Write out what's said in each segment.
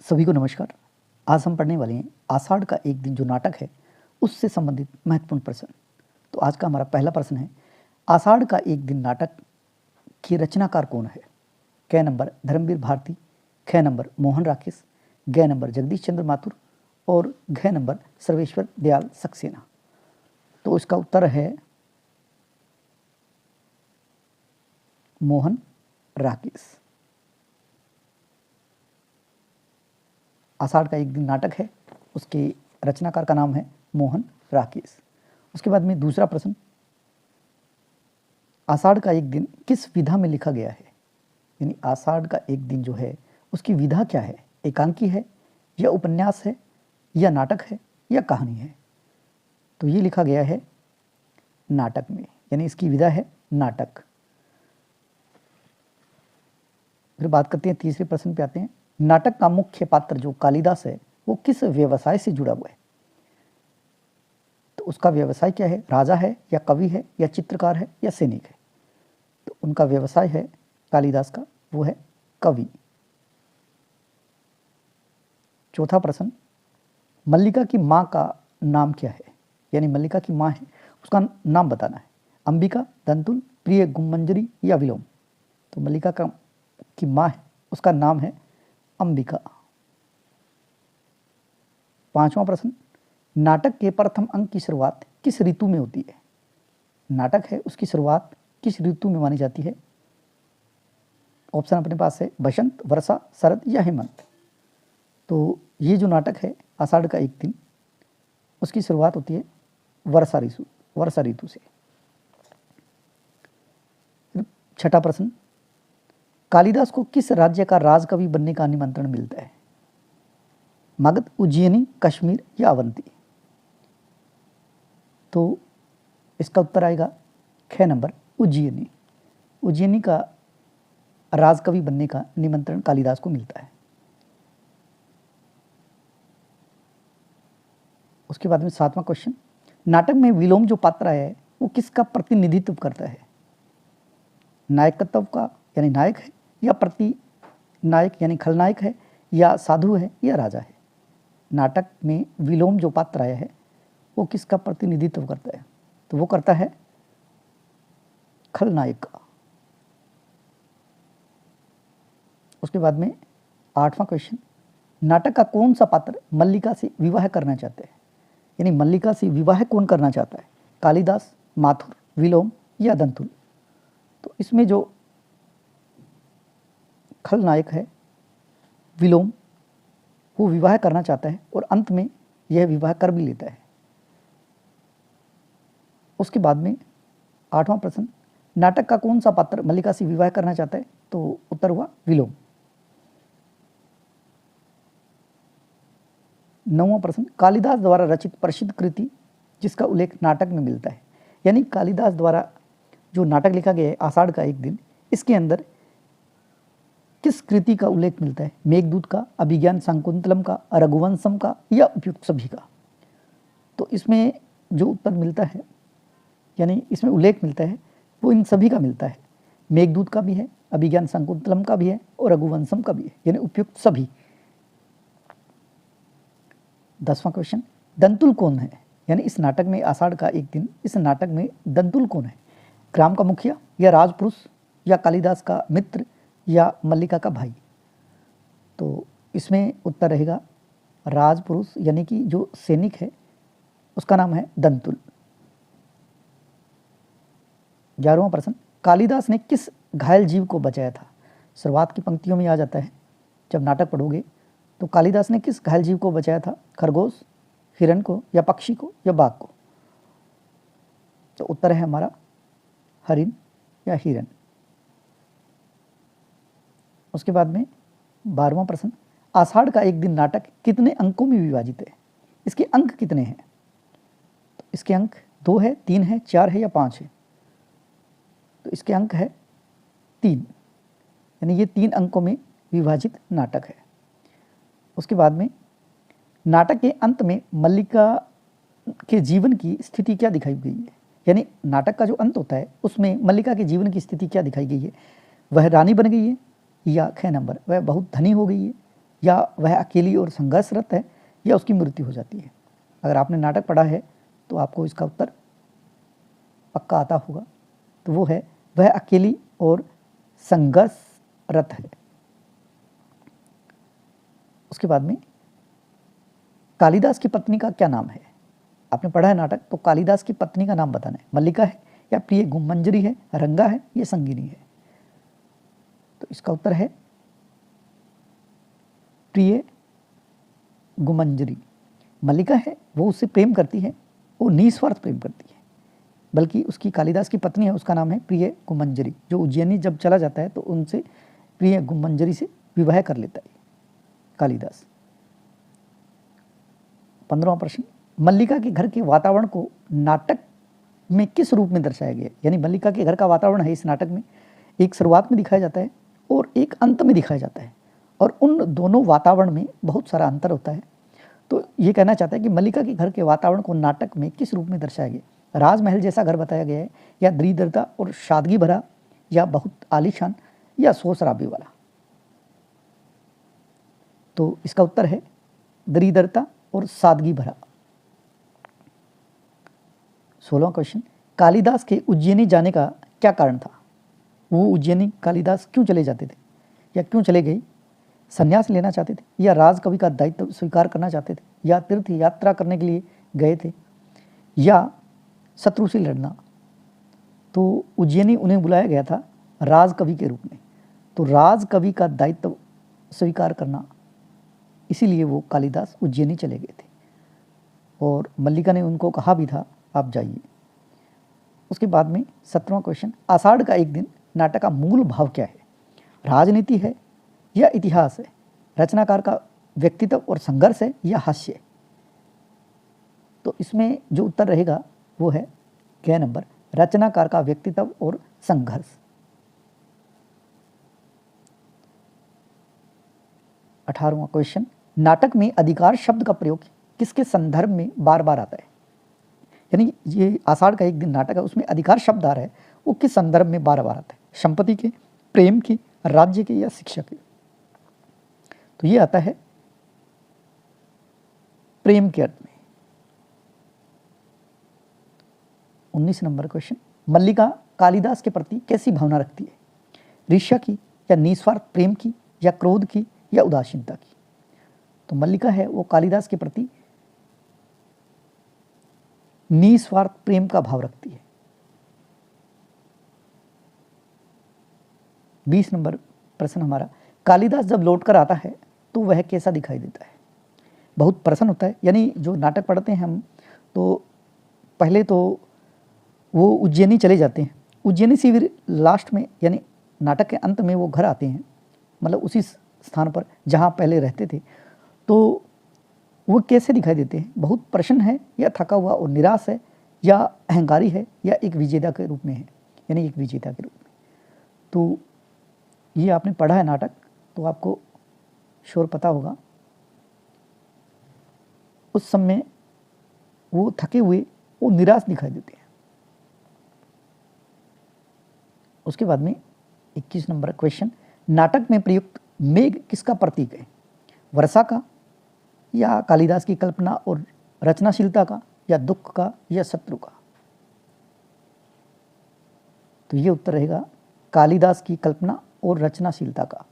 सभी को नमस्कार। आज हम पढ़ने वाले हैं आषाढ़ का एक दिन जो नाटक है उससे संबंधित महत्वपूर्ण प्रश्न। तो आज का हमारा पहला प्रश्न है, आषाढ़ का एक दिन नाटक की रचनाकार कौन है? क नंबर धर्मवीर भारती, ख नंबर मोहन राकेश, ग नंबर जगदीश चंद्र माथुर और घ नंबर सर्वेश्वर दयाल सक्सेना। तो इसका उत्तर है मोहन राकेश। आषाढ़ का एक दिन नाटक है, उसके रचनाकार का नाम है मोहन राकेश। उसके बाद में दूसरा प्रश्न, आषाढ़ का एक दिन किस विधा में लिखा गया है? यानी आषाढ़ का एक दिन जो है उसकी विधा क्या है? एकांकी है या उपन्यास है या नाटक है या कहानी है? तो ये लिखा गया है नाटक में, यानी इसकी विधा है नाटक। फिर बात करते हैं तीसरे प्रश्न पे आते हैं, नाटक का मुख्य पात्र जो कालिदास है वो किस व्यवसाय से जुड़ा हुआ है? तो उसका व्यवसाय क्या है? राजा है या कवि है या चित्रकार है या सैनिक है? तो उनका व्यवसाय है कालिदास का, वो है कवि। चौथा प्रश्न, मल्लिका की माँ का नाम क्या है? यानी मल्लिका की माँ है उसका नाम बताना है। अंबिका, दंतुल, प्रिय, गुमंजरी या विलोम? तो मल्लिका की माँ है उसका नाम है अंबिका। पांचवा प्रश्न, नाटक के प्रथम अंक की शुरुआत किस ऋतु में होती है? नाटक है उसकी शुरुआत किस ऋतु में मानी जाती है? ऑप्शन अपने पास है बसंत, वर्षा, शरद या हेमंत। तो ये जो नाटक है आषाढ़ का एक दिन, उसकी शुरुआत होती है वर्षा ऋतु से। छठा प्रश्न, कालिदास को किस राज्य का राजकवि बनने का निमंत्रण मिलता है? मगध, उज्जैनी, कश्मीर या अवंती? तो इसका उत्तर आएगा ख नंबर उज्जैनी। उज्जैनी का राजकवि बनने का निमंत्रण कालिदास को मिलता है। उसके बाद में सातवां क्वेश्चन, नाटक में विलोम जो पात्र है वो किसका प्रतिनिधित्व करता है? नायकत्व का यानी नायक है या प्रति नायक यानी खलनायक है या साधु है या राजा है? नाटक में विलोम जो पात्र आया है वो किसका प्रतिनिधित्व करता है? तो वो करता है खलनायक का। उसके बाद में आठवां क्वेश्चन, नाटक का कौन सा पात्र मल्लिका से विवाह करना चाहता है? यानी मल्लिका से विवाह कौन करना चाहता है? कालिदास, माथुर, विलोम या दंतुल? तो इसमें जो खलनायक है विलोम, वो विवाह करना चाहता है और अंत में यह विवाह कर भी लेता है। उसके बाद में आठवां प्रश्न, नाटक का कौन सा पात्र मल्लिका से विवाह करना चाहता है? तो उत्तर हुआ विलोम। नौवां प्रश्न, कालिदास द्वारा रचित प्रसिद्ध कृति जिसका उल्लेख नाटक में मिलता है? यानी कालिदास द्वारा जो नाटक लिखा गया है आषाढ़ का एक दिन, इसके अंदर किस कृति का उल्लेख मिलता है? मेघदूत का, अभिज्ञान शाकुंतलम का, रघुवंशम का या उपयुक्त सभी का? तो इसमें जो उत्तर मिलता है यानी इसमें उल्लेख मिलता है वो इन सभी का मिलता है। मेघदूत का भी है, अभिज्ञान शाकुंतलम का भी है और रघुवंशम का भी है, यानी उपयुक्त सभी। 10वां क्वेश्चन, दंतुल कौन है? यानी इस नाटक में आषाढ़ का एक दिन, इस नाटक में दंतुल कौन है? ग्राम का मुखिया या राजपुरुष या कालिदास का मित्र या मल्लिका का भाई? तो इसमें उत्तर रहेगा राजपुरुष, यानी कि जो सैनिक है उसका नाम है दंतुल। 11वां प्रश्न, कालिदास ने किस घायल जीव को बचाया था? शुरुआत की पंक्तियों में आ जाता है, जब नाटक पढ़ोगे तो कालिदास ने किस घायल जीव को बचाया था? खरगोश, हिरण को या पक्षी को या बाघ को? तो उत्तर है हमारा हरिण या हिरण। उसके बाद में 12वां प्रश्न, आषाढ़ का एक दिन नाटक कितने अंकों में विभाजित है? इसके अंक कितने हैं? तो इसके अंक 2 है, 3 है, 4 है या 5 है? तो इसके अंक है 3, यानी ये 3 अंकों में विभाजित नाटक है। उसके बाद में नाटक के अंत में मल्लिका के जीवन की स्थिति क्या दिखाई गई है? यानी नाटक का जो अंत होता है उसमें मल्लिका के जीवन की स्थिति क्या दिखाई गई है? वह रानी बन गई है या ख नंबर वह बहुत धनी हो गई है या वह अकेली और संघर्षरत है या उसकी मृत्यु हो जाती है। अगर आपने नाटक पढ़ा है तो आपको इसका उत्तर पक्का आता होगा। तो वो है वह अकेली और संघर्षरत है। उसके बाद में कालिदास की पत्नी का क्या नाम है? आपने पढ़ा है नाटक, तो कालिदास की पत्नी का नाम बताना है। मल्लिका है या प्रिय गुमंजरी है, रंगा है या संगिनी है? तो इसका उत्तर है प्रिय गुमंजरी। मल्लिका है वो उससे प्रेम करती है, वो निस्वार्थ प्रेम करती है, बल्कि उसकी कालिदास की पत्नी है, उसका नाम है प्रिय गुमंजरी। जो उज्जैनी जब चला जाता है तो उनसे प्रिय गुमंजरी से विवाह कर लेता है कालिदास। 15वां प्रश्न, मल्लिका के घर के वातावरण को नाटक में किस रूप में दर्शाया गया? यानी मल्लिका के घर का वातावरण है इस नाटक में, एक शुरुआत में दिखाया जाता है और एक अंत में दिखाया जाता है, और उन दोनों वातावरण में बहुत सारा अंतर होता है। तो ये कहना चाहता है कि मल्लिका के घर के वातावरण को नाटक में किस रूप में दर्शाया गया? राजमहल जैसा घर बताया गया है, या दरिद्रता और सादगी भरा, या बहुत आलीशान, या शोर शराबे वाला? तो इसका उत्तर है दरिद्रता और सादगी भरा। 16वां क्वेश्चन, कालिदास के उज्जैनी जाने का क्या कारण था? वो उज्जैनी कालिदास क्यों चले जाते थे या क्यों चले गए? संन्यास लेना चाहते थे, या राज कवि का दायित्व स्वीकार करना चाहते थे, या तीर्थ यात्रा करने के लिए गए थे, या शत्रु से लड़ना? तो उज्जैनी उन्हें बुलाया गया था राज कवि के रूप में, तो राज कवि का दायित्व स्वीकार करना, इसीलिए वो कालिदास उज्जैनी चले गए थे। और मल्लिका ने उनको कहा भी था आप जाइए। उसके बाद में 17वां क्वेश्चन, आषाढ़ का एक दिन नाटक का मूल भाव क्या है? राजनीति है या इतिहास है? रचनाकार का व्यक्तित्व और संघर्ष है या हास्य? तो इसमें जो उत्तर रहेगा वो है क नंबर, रचनाकार का व्यक्तित्व और संघर्ष। 18वां क्वेश्चन, नाटक में अधिकार शब्द का प्रयोग किसके संदर्भ में बार बार आता है? यानी ये आषाढ़ का एक दिन नाटक है, उसमें अधिकार शब्द आ रहा है, वो किस संदर्भ में बार बार आता है? संपत्ति के, प्रेम के, राज्य के, या शिक्षा के? तो ये आता है प्रेम के अर्थ में। 19 नंबर क्वेश्चन, मल्लिका कालिदास के प्रति कैसी भावना रखती है? ईर्ष्या की, या निस्वार्थ प्रेम की, या क्रोध की, या उदासीनता की? तो मल्लिका है वो कालिदास के प्रति निस्वार्थ प्रेम का भाव रखती है। 20 नंबर प्रश्न हमारा, कालिदास जब लौटकर आता है तो वह कैसा दिखाई देता है? बहुत प्रसन्न होता है। यानी जो नाटक पढ़ते हैं हम, तो पहले तो वो उज्जैनी चले जाते हैं, उज्जैनी से फिर लास्ट में यानी नाटक के अंत में वो घर आते हैं, मतलब उसी स्थान पर जहाँ पहले रहते थे। तो वो कैसे दिखाई देते हैं? बहुत प्रसन्न है, या थका हुआ और निराश है, या अहंकारी है, या एक विजेता के रूप में है, यानी एक विजेता के रूप में। तो ये आपने पढ़ा है नाटक तो आपको श्योर पता होगा। उस समय वो थके हुए, वो निराश दिखाई देते हैं। उसके बाद में 21 नंबर क्वेश्चन, नाटक में प्रयुक्त मेघ किसका प्रतीक है? वर्षा का, या कालिदास की कल्पना और रचनाशीलता का, या दुख का, या शत्रु का? तो ये उत्तर रहेगा कालिदास की कल्पना और रचनाशीलता का।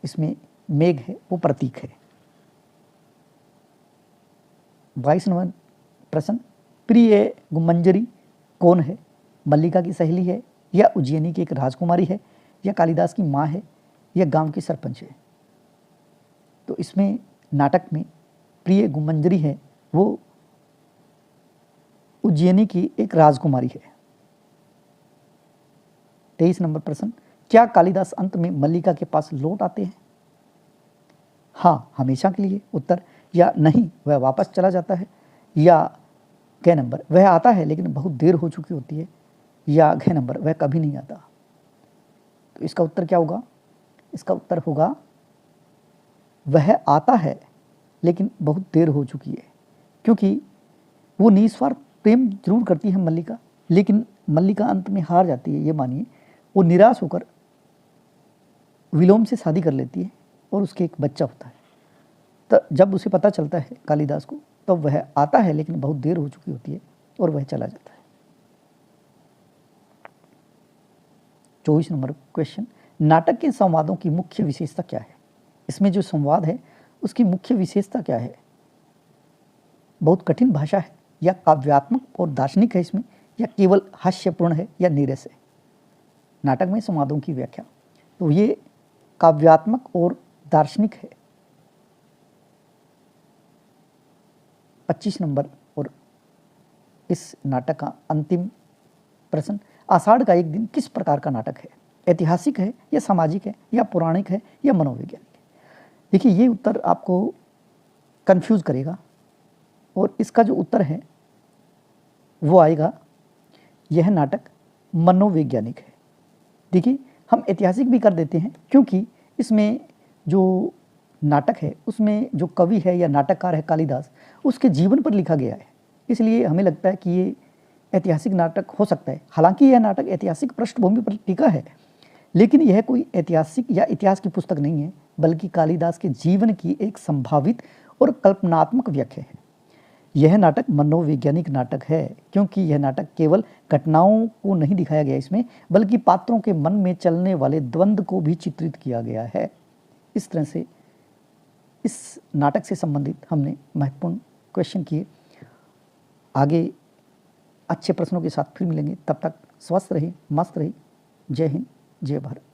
इसमें मेघ है वो प्रतीक है। 22 नंबर प्रश्न, प्रिय गुमंजरी कौन है? मल्लिका की सहेली है, या उज्जैनी की एक राजकुमारी है, या कालिदास की माँ है, या गांव की सरपंच है? तो इसमें नाटक में प्रिय गुमंजरी है वो उज्जैनी की एक राजकुमारी है। 23 नंबर प्रश्न, क्या कालिदास अंत में मल्लिका के पास लौट आते हैं? हाँ, हमेशा के लिए उत्तर, या नहीं वह वापस चला जाता है, या क नंबर वह आता है लेकिन बहुत देर हो चुकी होती है, या घ नंबर वह कभी नहीं आता। तो इसका उत्तर क्या होगा? इसका उत्तर होगा वह आता है लेकिन बहुत देर हो चुकी है, क्योंकि वो निस्वार्थ प्रेम जरूर करती है मल्लिका, लेकिन मल्लिका अंत में हार जाती है। ये मानिए वो निराश होकर विलोम से शादी कर लेती है और उसके एक बच्चा होता है। जब उसे पता चलता है कालिदास को, तब वह आता है, लेकिन बहुत देर हो चुकी होती है और वह चला जाता है। 24 नंबर क्वेश्चन, नाटक के संवादों की मुख्य विशेषता क्या है? इसमें जो संवाद है उसकी मुख्य विशेषता क्या है? बहुत कठिन भाषा है, या काव्यात्मक और दार्शनिक है इसमें, या केवल हास्यपूर्ण है, या नीरस है? नाटक में संवादों की व्याख्या, तो ये काव्यात्मक और दार्शनिक है। 25 नंबर और इस नाटक का अंतिम प्रश्न, आषाढ़ का एक दिन किस प्रकार का नाटक है? ऐतिहासिक है, या सामाजिक है, या पौराणिक है, या मनोवैज्ञानिक है? देखिए, ये उत्तर आपको कंफ्यूज करेगा, और इसका जो उत्तर है वो आएगा, यह नाटक मनोवैज्ञानिक है। देखिए, हम ऐतिहासिक भी कर देते हैं, क्योंकि इसमें जो नाटक है उसमें जो कवि है या नाटककार है कालिदास, उसके जीवन पर लिखा गया है, इसलिए हमें लगता है कि ये ऐतिहासिक नाटक हो सकता है। हालांकि यह नाटक ऐतिहासिक पृष्ठभूमि पर टिका है, लेकिन यह कोई ऐतिहासिक या इतिहास की पुस्तक नहीं है, बल्कि कालिदास के जीवन की एक संभावित और कल्पनात्मक व्याख्या है। यह नाटक मनोवैज्ञानिक नाटक है, क्योंकि यह नाटक केवल घटनाओं को नहीं दिखाया गया इसमें, बल्कि पात्रों के मन में चलने वाले द्वंद्व को भी चित्रित किया गया है। इस तरह से इस नाटक से संबंधित हमने महत्वपूर्ण क्वेश्चन किए। आगे अच्छे प्रश्नों के साथ फिर मिलेंगे, तब तक स्वस्थ रहिए, मस्त रहिए। जय हिंद, जय भारत।